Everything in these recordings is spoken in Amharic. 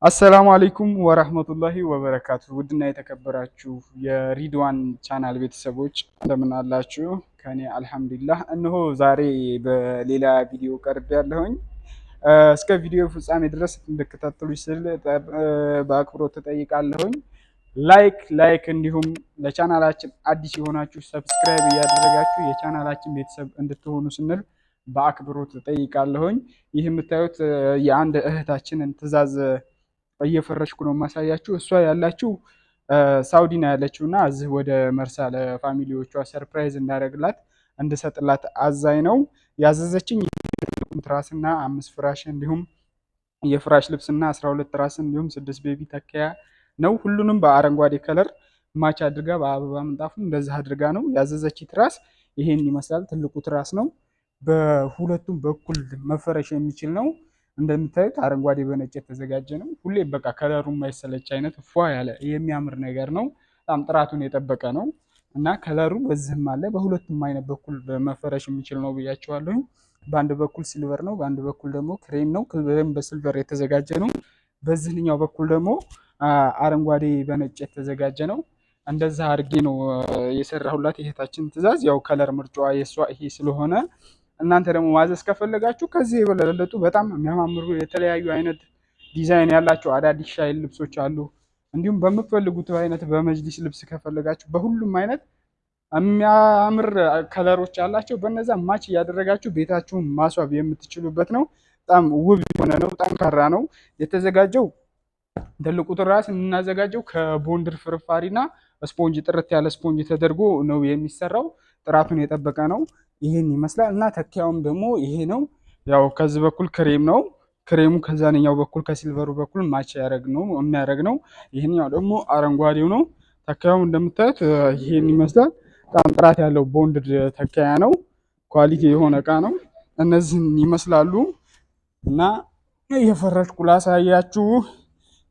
አሰላሙ አለይኩም ወራህመቱላሂ ወበረካቱ። ውድና የተከበራችሁ የሪድዋን ቻናል ቤተሰቦች እንደምን አላችሁ? ከኔ አልሐምዱሊላህ። እነሆ ዛሬ በሌላ ቪዲዮ ቀርብ ያለሁኝ። እስከ ቪዲዮ ፍጻሜ ድረስ እንድትከታተሉ ስል በአክብሮት ተጠይቃለሁኝ። ላይክ እንዲሁም ለቻናላችን አዲስ የሆናችሁ ሰብስክራይብ እያደረጋችሁ የቻናላችን ቤተሰብ እንድትሆኑ ስንል በአክብሮት ተጠይቃለሁኝ። ይህ የምታዩት የአንድ እህታችንን ትዕዛዝ እየፈረሽኩ ነው የማሳያችሁ። እሷ ያላችሁ ሳውዲ ነው ያለችው እና እዚህ ወደ መርሳ ለፋሚሊዎቿ ሰርፕራይዝ እንዳደረግላት እንድሰጥላት አዛኝ ነው ያዘዘችኝ። ትራስና 5 ፍራሽ እንዲሁም የፍራሽ ልብስና 12 ትራስ እንዲሁም 6 ቤቢ ተከያ ነው። ሁሉንም በአረንጓዴ ከለር ማች አድርጋ በአበባ ምንጣፉ እንደዚህ አድርጋ ነው ያዘዘች። ትራስ ይሄን ይመስላል። ትልቁ ትራስ ነው። በሁለቱም በኩል መፈረሽ የሚችል ነው። እንደምታዩት አረንጓዴ በነጭ የተዘጋጀ ነው። ሁሌ በቃ ከለሩ የማይሰለች አይነት ፏ ያለ የሚያምር ነገር ነው። በጣም ጥራቱን የጠበቀ ነው እና ከለሩ በዚህም አለ። በሁለቱም አይነት በኩል መፈረሽ የሚችል ነው ብያቸዋለሁ። በአንድ በኩል ሲልቨር ነው፣ በአንድ በኩል ደግሞ ክሬም ነው። ክሬም በሲልቨር የተዘጋጀ ነው። በዚህኛው በኩል ደግሞ አረንጓዴ በነጭ የተዘጋጀ ነው። እንደዛ አድርጌ ነው የሰራሁላት የእህታችን ትዕዛዝ። ያው ከለር ምርጫዋ የእሷ ይሄ ስለሆነ እናንተ ደግሞ ማዘዝ ከፈለጋችሁ ከዚህ የበለጡ በጣም የሚያማምሩ የተለያዩ አይነት ዲዛይን ያላቸው አዳዲስ ሻይል ልብሶች አሉ። እንዲሁም በምትፈልጉት አይነት በመጅሊስ ልብስ ከፈለጋችሁ በሁሉም አይነት የሚያምር ከለሮች አላቸው። በነዛ ማች እያደረጋችሁ ቤታችሁን ማስዋብ የምትችሉበት ነው። በጣም ውብ የሆነ ነው። ጠንካራ ነው። የተዘጋጀው ትልቁ ትራስ የምናዘጋጀው ከቦንድር ፍርፋሪና ስፖንጅ ጥርት ያለ ስፖንጅ ተደርጎ ነው የሚሰራው። ጥራቱን የጠበቀ ነው። ይህን ይመስላል እና ተኪያውም ደግሞ ይሄ ነው። ያው ከዚህ በኩል ክሬም ነው። ክሬሙ ከዛኛው በኩል ከሲልቨሩ በኩል ማች የሚያደርግ ነው። ይህኛው ደግሞ አረንጓዴው ነው። ተኪያውም እንደምታዩት ይሄን ይመስላል። በጣም ጥራት ያለው ቦንድ ተኪያ ነው። ኳሊቲ የሆነ እቃ ነው። እነዚህን ይመስላሉ እና እየፈረሽኩ ላሳያችሁ።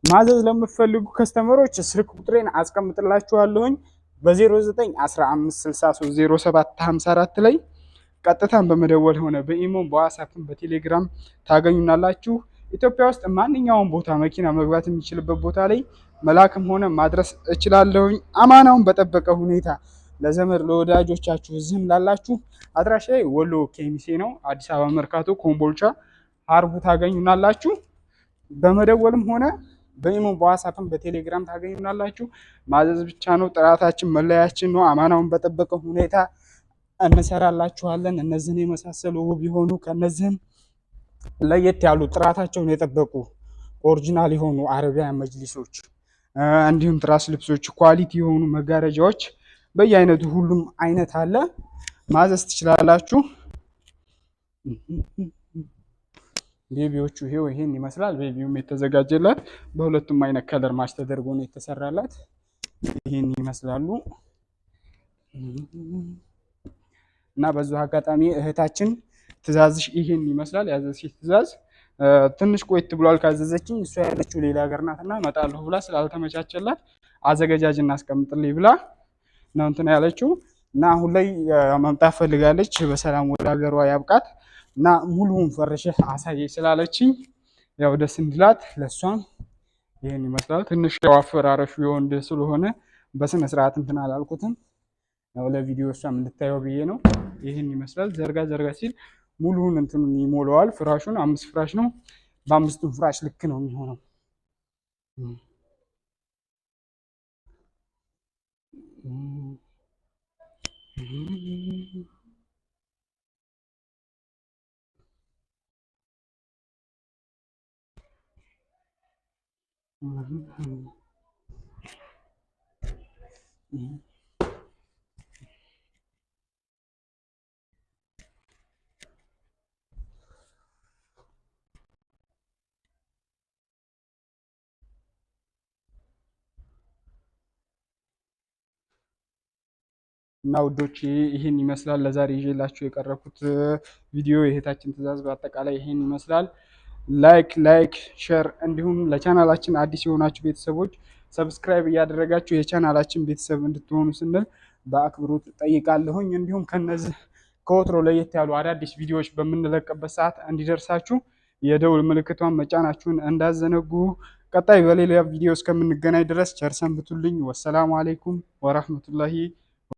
ማዘዝ ለምትፈልጉ ከስተመሮች ስልክ ቁጥሬን አስቀምጥላችኋለሁኝ በ0915630754 ላይ ቀጥታን በመደወል ሆነ በኢሞን በዋትስአፕም በቴሌግራም ታገኙናላችሁ። ኢትዮጵያ ውስጥ ማንኛውም ቦታ መኪና መግባት የሚችልበት ቦታ ላይ መላክም ሆነ ማድረስ እችላለሁኝ። አማናውን በጠበቀ ሁኔታ ለዘመድ ለወዳጆቻችሁ እዚህም ላላችሁ አድራሻ ወሎ ኬሚሴ ነው። አዲስ አበባ መርካቶ ኮምቦልቻ ሀርቡ ታገኙናላችሁ። በመደወልም ሆነ በኢሞ በዋትስአፕም በቴሌግራም ታገኙናላችሁ። ማዘዝ ብቻ ነው። ጥራታችን መለያችን ነው። አማናውን በጠበቀ ሁኔታ እንሰራላችኋለን። እነዚህን የመሳሰሉ ውብ የሆኑ ከነዚህም ለየት ያሉ ጥራታቸውን የጠበቁ ኦሪጂናል የሆኑ አረቢያን መጅሊሶች እንዲሁም ትራስ ልብሶች፣ ኳሊቲ የሆኑ መጋረጃዎች በየአይነቱ ሁሉም አይነት አለ። ማዘዝ ትችላላችሁ። ቤቢዎቹ ይሄን ይመስላል። ቤቢውም የተዘጋጀላት በሁለቱም አይነት ከለር ማች ተደርጎ ነው የተሰራላት። ይሄን ይመስላሉ እና በዚሁ አጋጣሚ እህታችን ትዕዛዝሽ ይሄን ይመስላል። ያዘዝሽ ትዕዛዝ ትንሽ ቆይት ብሏል ካዘዘችኝ። እሷ ያለችው ሌላ ሀገር ናትና እመጣለሁ ብላ ስላልተመቻቸላት አዘገጃጅ እናስቀምጥልኝ ብላ ነው እንትን ያለችው እና አሁን ላይ መምጣት ፈልጋለች። በሰላም ወደ ሀገሯ ያብቃት እና ሙሉውን ፈርሸህ አሳየኝ ስላለችኝ ያው ደስ እንዲላት ለሷም ይሄን ይመስላል። ትንሽ ያው አፈራረሹ የወንድ ስለሆነ በስነ ስርዓት እንትን አላልኩትም። ያው ለቪዲዮ እሷም እንድታየው ብዬ ነው። ይሄን ይመስላል። ዘርጋ ሲል ሙሉውን እንትን ይሞላዋል። ፍራሹን 5 ፍራሽ ነው። በ5ቱም ፍራሽ ልክ ነው የሚሆነው። እና ውዶች ይህን ይመስላል ለዛሬ ይዤላችሁ የቀረብኩት ቪዲዮ። የእህታችን ትዕዛዝ በአጠቃላይ ይህን ይመስላል። ላይክ ሼር እንዲሁም ለቻናላችን አዲስ የሆናችሁ ቤተሰቦች ሰብስክራይብ እያደረጋችሁ የቻናላችን ቤተሰብ እንድትሆኑ ስንል በአክብሮት ጠይቃለሁኝ። እንዲሁም ከነዚህ ከወትሮ ለየት ያሉ አዳዲስ ቪዲዮዎች በምንለቅበት ሰዓት እንዲደርሳችሁ የደውል ምልክቷን መጫናችሁን እንዳዘነጉ። ቀጣይ በሌላ ቪዲዮ እስከምንገናኝ ድረስ ቸር ሰንብቱልኝ። ወሰላሙ አለይኩም ወራህመቱላሂ